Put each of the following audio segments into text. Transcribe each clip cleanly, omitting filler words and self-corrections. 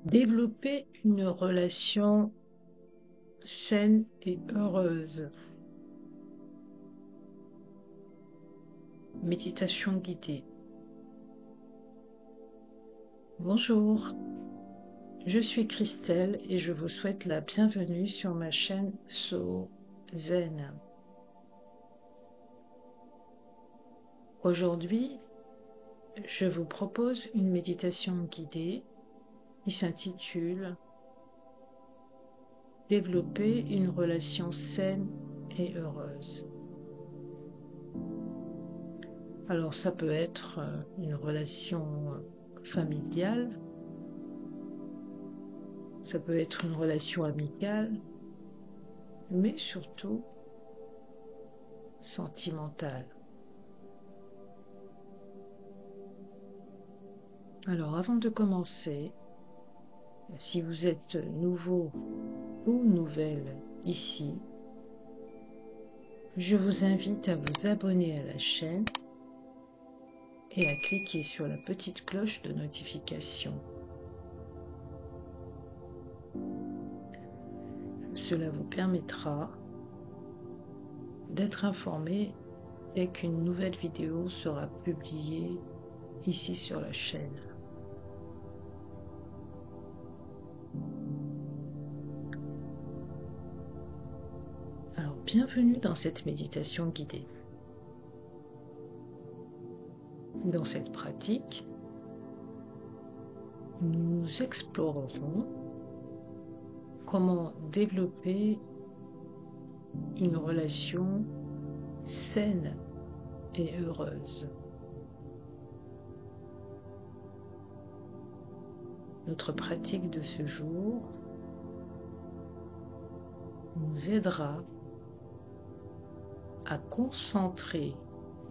Développer une relation saine et heureuse. Méditation guidée. Bonjour, je suis Christelle et je vous souhaite la bienvenue sur ma chaîne So Zen. Aujourd'hui, je vous propose une méditation guidée qui s'intitule « Développer une relation saine et heureuse ». Alors ça peut être une relation familiale, ça peut être une relation amicale, mais surtout sentimentale. Alors avant de commencer, si vous êtes nouveau ou nouvelle ici, je vous invite à vous abonner à la chaîne et à cliquer sur la petite cloche de notification. Cela vous permettra d'être informé dès qu'une nouvelle vidéo sera publiée ici sur la chaîne. Alors, bienvenue dans cette méditation guidée. Dans cette pratique, nous explorerons comment développer une relation saine et heureuse. Notre pratique de ce jour nous aidera à concentrer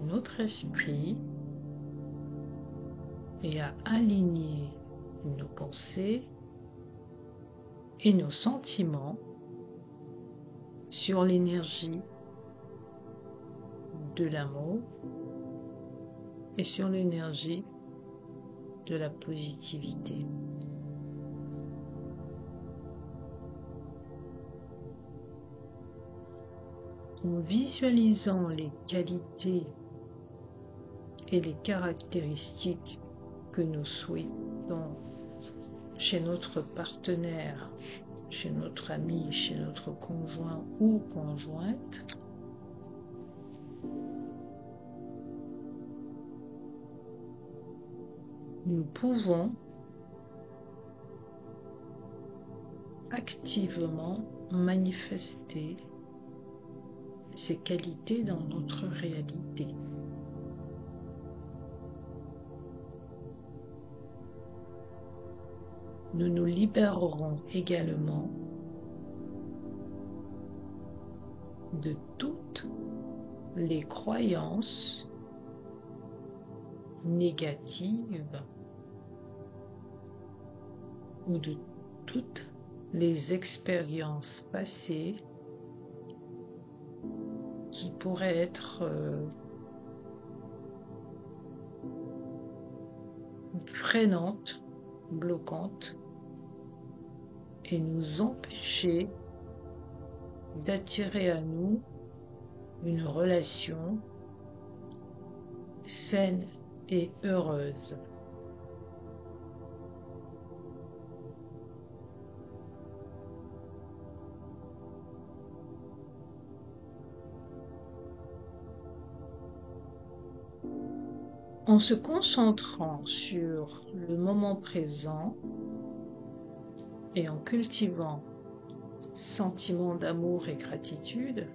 notre esprit et à aligner nos pensées et nos sentiments sur l'énergie de l'amour et sur l'énergie de la positivité. En visualisant les qualités et les caractéristiques que nous souhaitons chez notre partenaire, chez notre ami, chez notre conjoint ou conjointe, nous pouvons activement manifester ces qualités dans notre réalité. Nous nous libérerons également de toutes les croyances négatives ou de toutes les expériences passées qui pourraient être freinantes, bloquantes et nous empêcher d'attirer à nous une relation saine et heureuse. En se concentrant sur le moment présent et en cultivant sentiment d'amour et gratitude,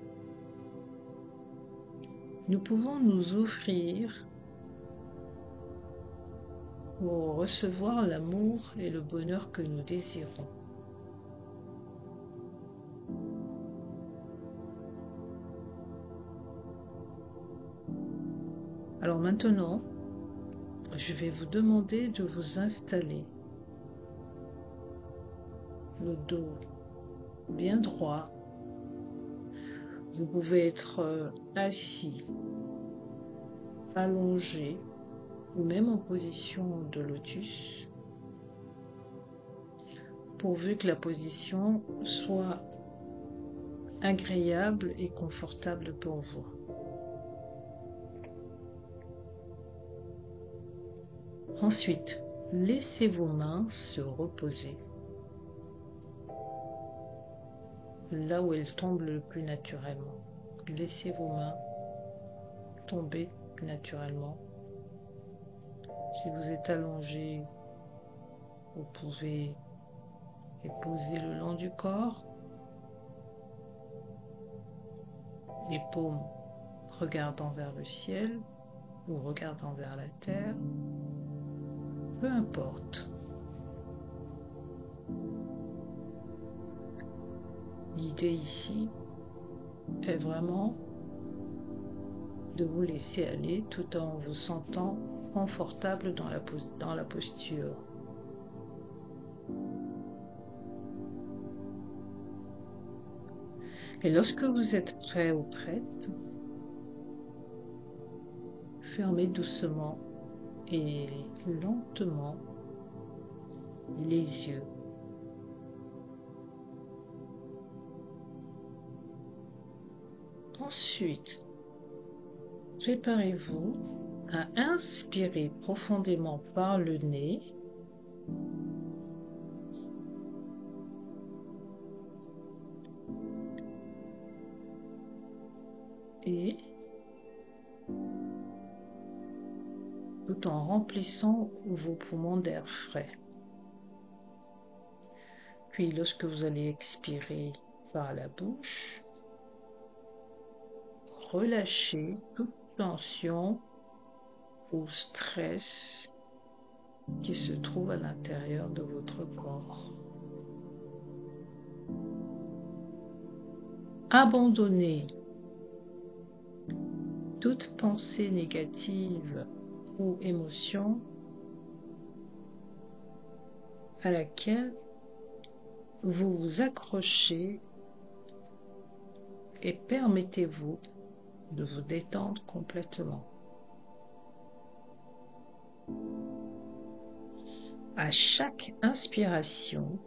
nous pouvons nous ouvrir pour recevoir l'amour et le bonheur que nous désirons. Alors maintenant, je vais vous demander de vous installer le dos bien droit. Vous pouvez être assis, allongé ou même en position de lotus. pourvu que la position soit agréable et confortable pour vous. Ensuite, laissez vos mains se reposer là où elles tombent le plus naturellement. Laissez vos mains tomber naturellement. Si vous êtes allongé, vous pouvez les poser le long du corps. Les paumes regardant vers le ciel ou regardant vers la terre. Peu importe. L'idée ici est vraiment de vous laisser aller tout en vous sentant confortable dans la posture. Et lorsque vous êtes prêt ou prête, fermez doucement et lentement les yeux. Ensuite, préparez-vous à inspirer profondément par le nez et tout en remplissant vos poumons d'air frais. Puis, lorsque vous allez expirer par la bouche, relâchez toute tension ou stress qui se trouve à l'intérieur de votre corps. Abandonnez toute pensée négative ou émotion à laquelle vous vous accrochez et permettez-vous de vous détendre complètement. À chaque inspiration,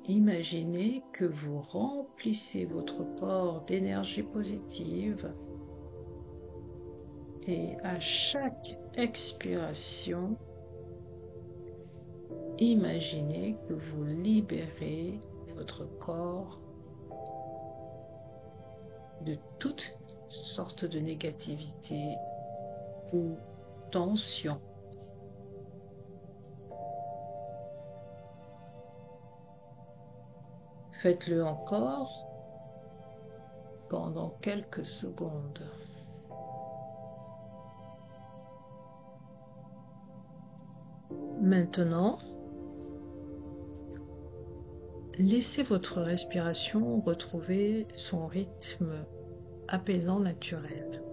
imaginez que vous remplissez votre corps d'énergie positive et à chaque expiration, imaginez que vous libérez votre corps de toutes sortes de négativité ou tension. Faites-le encore pendant quelques secondes. Maintenant, laissez votre respiration retrouver son rythme apaisant naturel.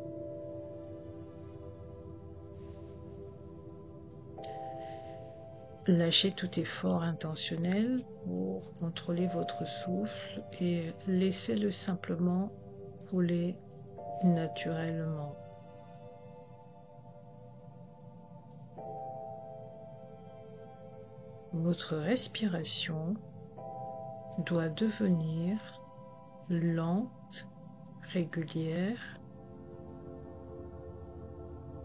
Lâchez tout effort intentionnel pour contrôler votre souffle et laissez-le simplement couler naturellement. Votre respiration doit devenir lente, régulière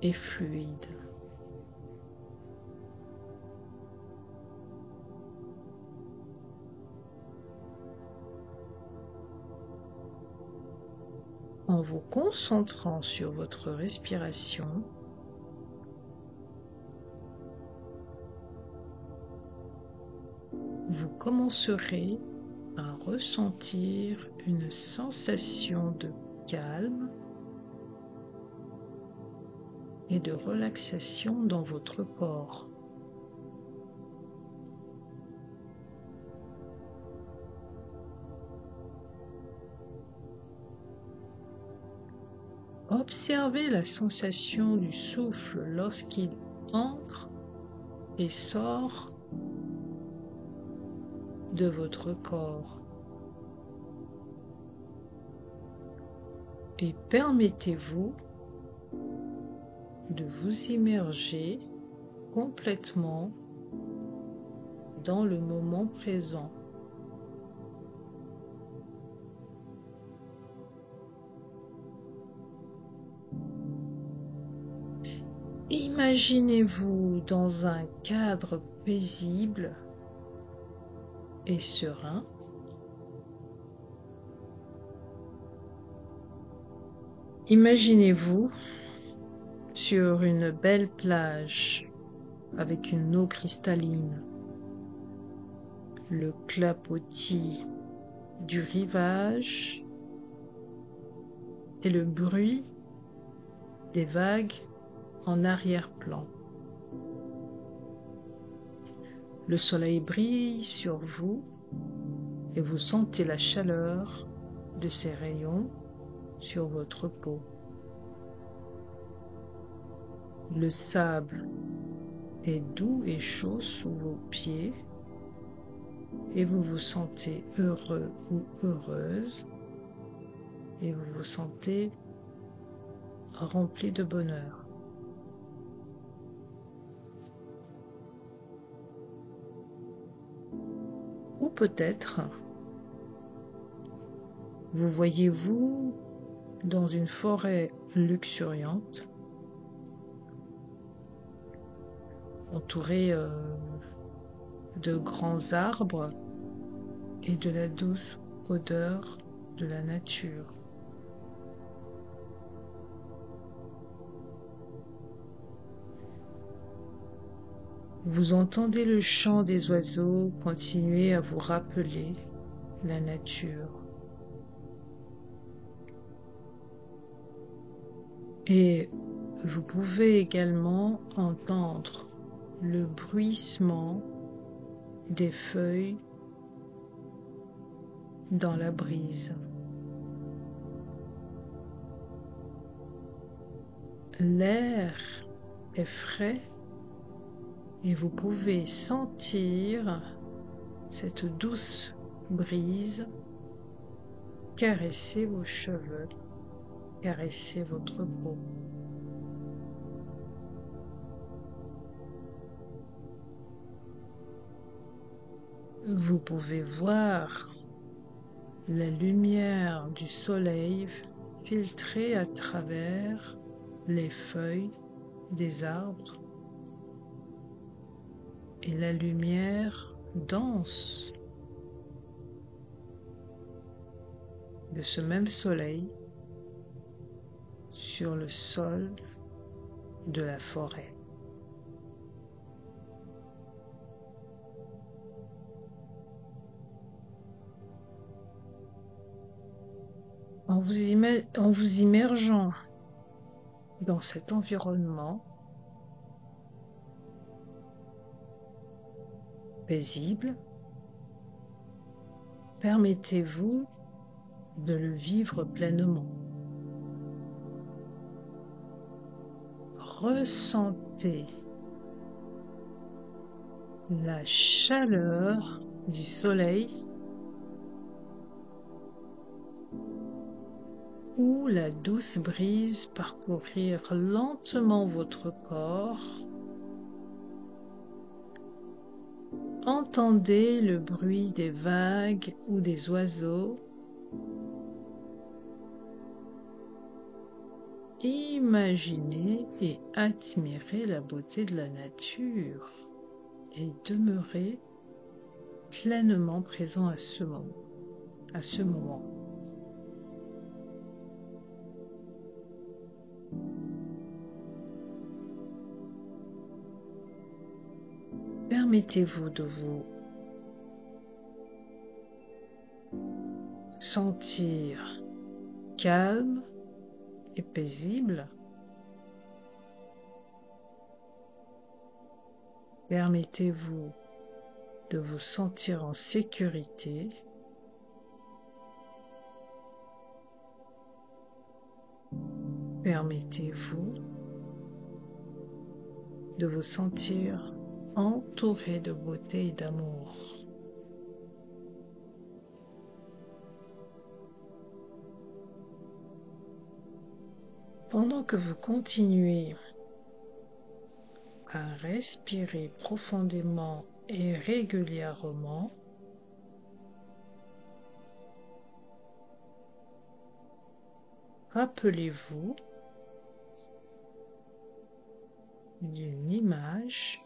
et fluide. En vous concentrant sur votre respiration, vous commencerez à ressentir une sensation de calme et de relaxation dans votre corps. Observez la sensation du souffle lorsqu'il entre et sort de votre corps. Et permettez-vous de vous immerger complètement dans le moment présent. Imaginez-vous dans un cadre paisible et serein. Imaginez-vous sur une belle plage avec une eau cristalline, le clapotis du rivage et le bruit des vagues en arrière-plan. Le soleil brille sur vous et vous sentez la chaleur de ses rayons sur votre peau. Le sable est doux et chaud sous vos pieds et vous vous sentez heureux ou heureuse et vous vous sentez rempli de bonheur. Ou peut-être vous voyez-vous dans une forêt luxuriante, entourée de grands arbres et de la douce odeur de la nature. Vous entendez le chant des oiseaux continuer à vous rappeler la nature. Et vous pouvez également entendre le bruissement des feuilles dans la brise. L'air est frais et vous pouvez sentir cette douce brise caresser vos cheveux, caresser votre peau. Vous pouvez voir la lumière du soleil filtrer à travers les feuilles des arbres et la lumière dense de ce même soleil sur le sol de la forêt. En vous immergeant dans cet environnement paisible, permettez-vous de le vivre pleinement. Ressentez la chaleur du soleil ou la douce brise parcourir lentement votre corps. Entendez le bruit des vagues ou des oiseaux. Imaginez et admirez la beauté de la nature et demeurez pleinement présent à ce moment. Permettez-vous de vous sentir calme et paisible. Permettez-vous de vous sentir en sécurité. Permettez-vous de vous sentir entouré de beauté et d'amour. Pendant que vous continuez à respirer profondément et régulièrement rappelez-vous d'une image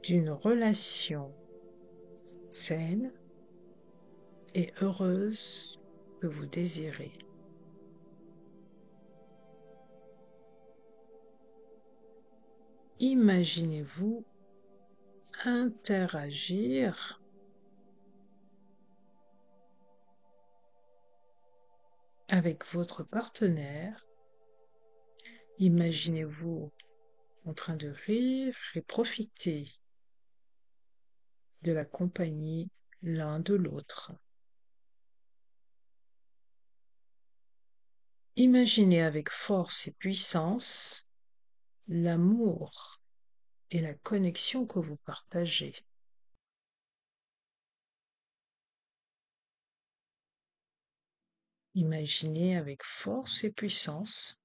d'une relation saine et heureuse que vous désirez. Imaginez-vous interagir avec votre partenaire. Imaginez-vous en train de rire et profiter de la compagnie l'un de l'autre. Imaginez avec force et puissance l'amour et la connexion que vous partagez. Imaginez avec force et puissance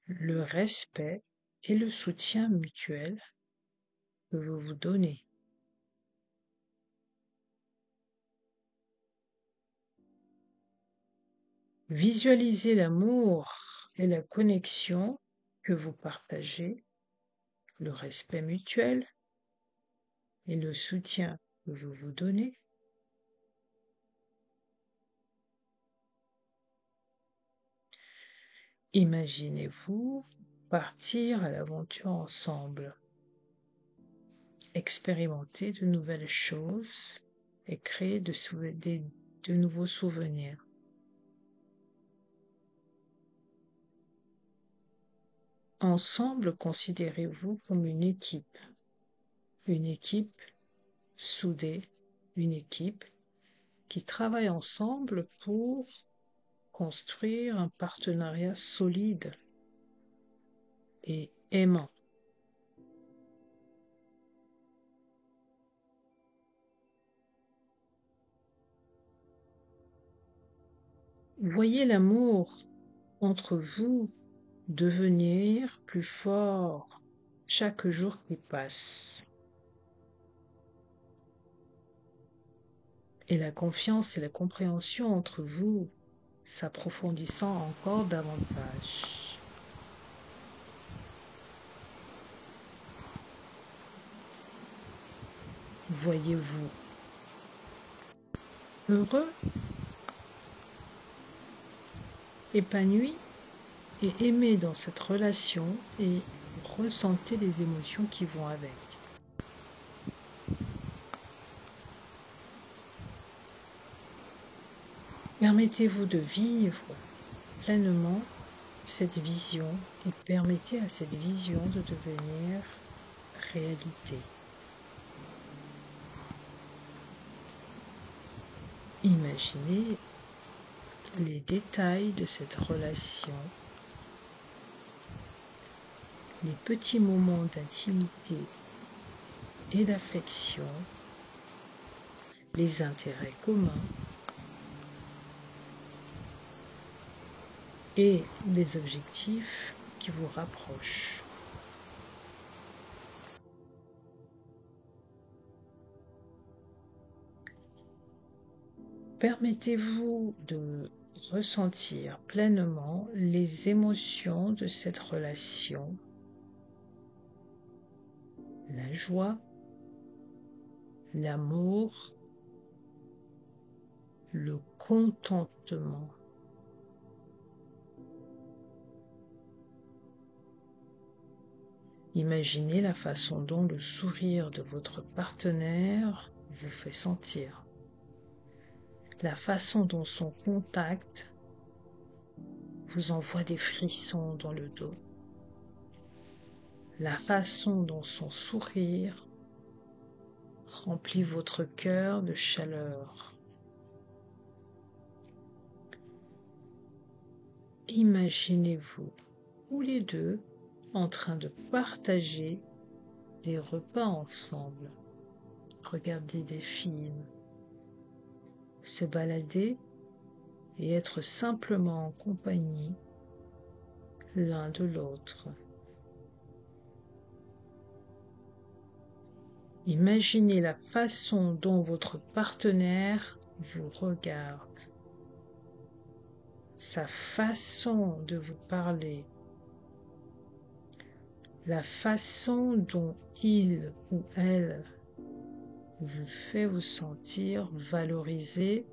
le respect et le soutien mutuel que vous vous donnez. Visualisez l'amour et la connexion que vous partagez, le respect mutuel et le soutien que vous vous donnez. Imaginez-vous partir à l'aventure ensemble, expérimenter de nouvelles choses et créer de nouveaux souvenirs. Ensemble, considérez-vous comme une équipe soudée, une équipe qui travaille ensemble pour construire un partenariat solide et aimant. Voyez l'amour entre vous devenir plus fort chaque jour qui passe. Et la confiance et la compréhension entre vous s'approfondissant encore davantage. Voyez-vous heureux, épanoui et aimé dans cette relation et ressentez les émotions qui vont avec. Permettez-vous de vivre pleinement cette vision et permettez à cette vision de devenir réalité. Imaginez les détails de cette relation, les petits moments d'intimité et d'affection, les intérêts communs et les objectifs qui vous rapprochent. Permettez-vous de ressentir pleinement les émotions de cette relation, la joie, l'amour, le contentement. Imaginez la façon dont le sourire de votre partenaire vous fait sentir, la façon dont son contact vous envoie des frissons dans le dos, la façon dont son sourire remplit votre cœur de chaleur. Imaginez-vous tous les deux en train de partager des repas ensemble, regarder des films, se balader et être simplement en compagnie l'un de l'autre. Imaginez la façon dont votre partenaire vous regarde, sa façon de vous parler, la façon dont il ou elle vous fait vous sentir valorisé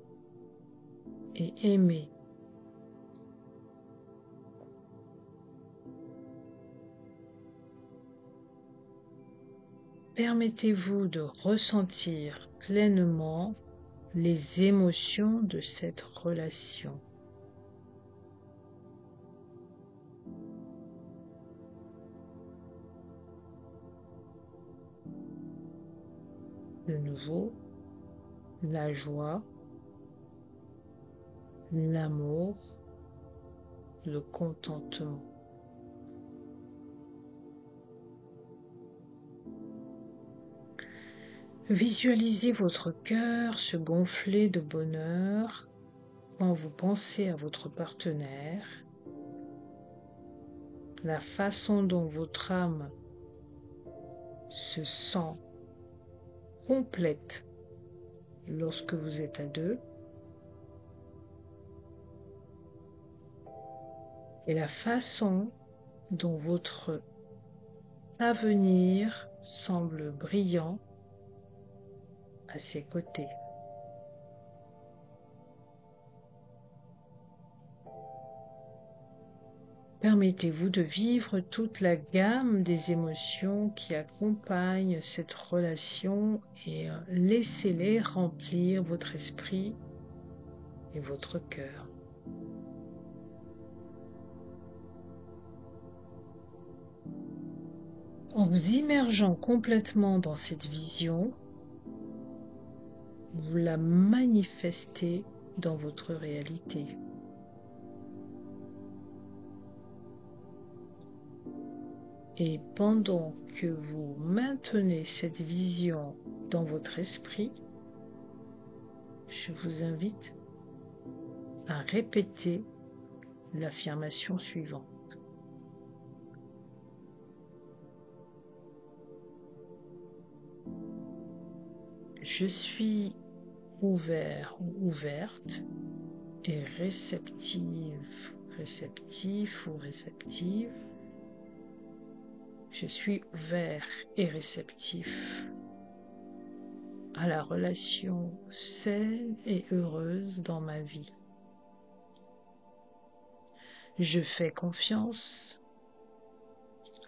et aimé. Permettez-vous de ressentir pleinement les émotions de cette relation. De nouveau, la joie, l'amour, le contentement. Visualisez votre cœur se gonfler de bonheur quand vous pensez à votre partenaire, la façon dont votre âme se sent complète lorsque vous êtes à deux, et la façon dont votre avenir semble brillant à ses côtés. Permettez-vous de vivre toute la gamme des émotions qui accompagnent cette relation et laissez-les remplir votre esprit et votre cœur. En vous immergeant complètement dans cette vision, vous la manifestez dans votre réalité. Et pendant que vous maintenez cette vision dans votre esprit, je vous invite à répéter l'affirmation suivante. Je suis ouvert ou ouverte et réceptive, réceptif ou réceptive. Je suis ouvert et réceptif à la relation saine et heureuse dans ma vie. Je fais confiance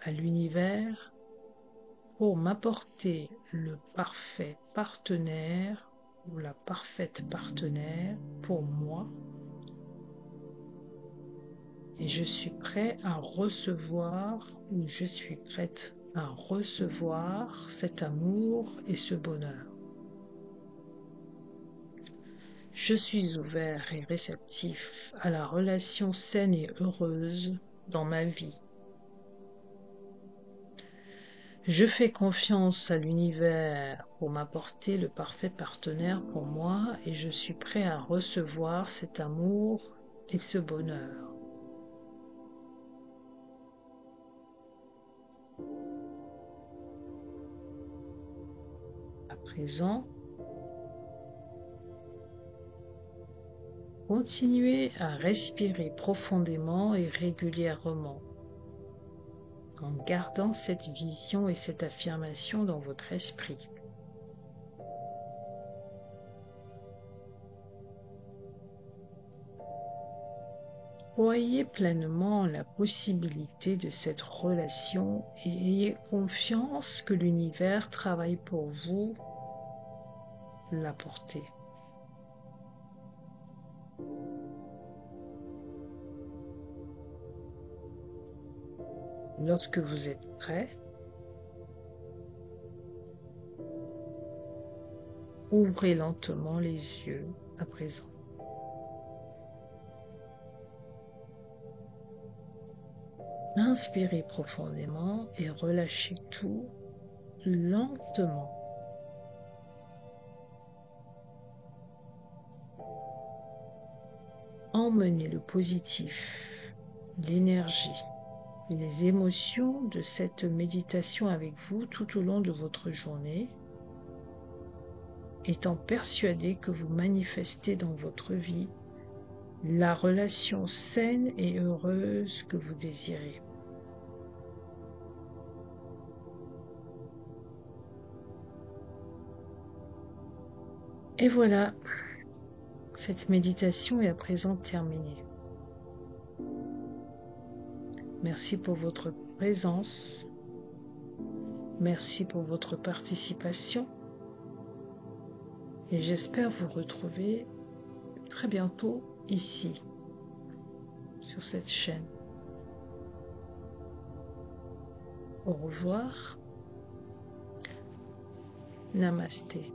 à l'univers pour m'apporter le parfait partenaire ou la parfaite partenaire pour moi. Et je suis prêt à recevoir, ou je suis prête à recevoir cet amour et ce bonheur. Je suis ouvert et réceptif à la relation saine et heureuse dans ma vie. Je fais confiance à l'univers pour m'apporter le parfait partenaire pour moi et je suis prêt à recevoir cet amour et ce bonheur. À présent, continuez à respirer profondément et régulièrement en gardant cette vision et cette affirmation dans votre esprit. Croyez pleinement la possibilité de cette relation et ayez confiance que l'univers travaille pour vous l'apporter. Lorsque vous êtes prêt, ouvrez lentement les yeux à présent. Inspirez profondément et relâchez tout lentement. emmener le positif, l'énergie et les émotions de cette méditation avec vous tout au long de votre journée, étant persuadé que vous manifestez dans votre vie la relation saine et heureuse que vous désirez. Et voilà, cette méditation est à présent terminée. Merci pour votre présence. Merci pour votre participation. Et j'espère vous retrouver très bientôt ici, sur cette chaîne. Au revoir. Namasté.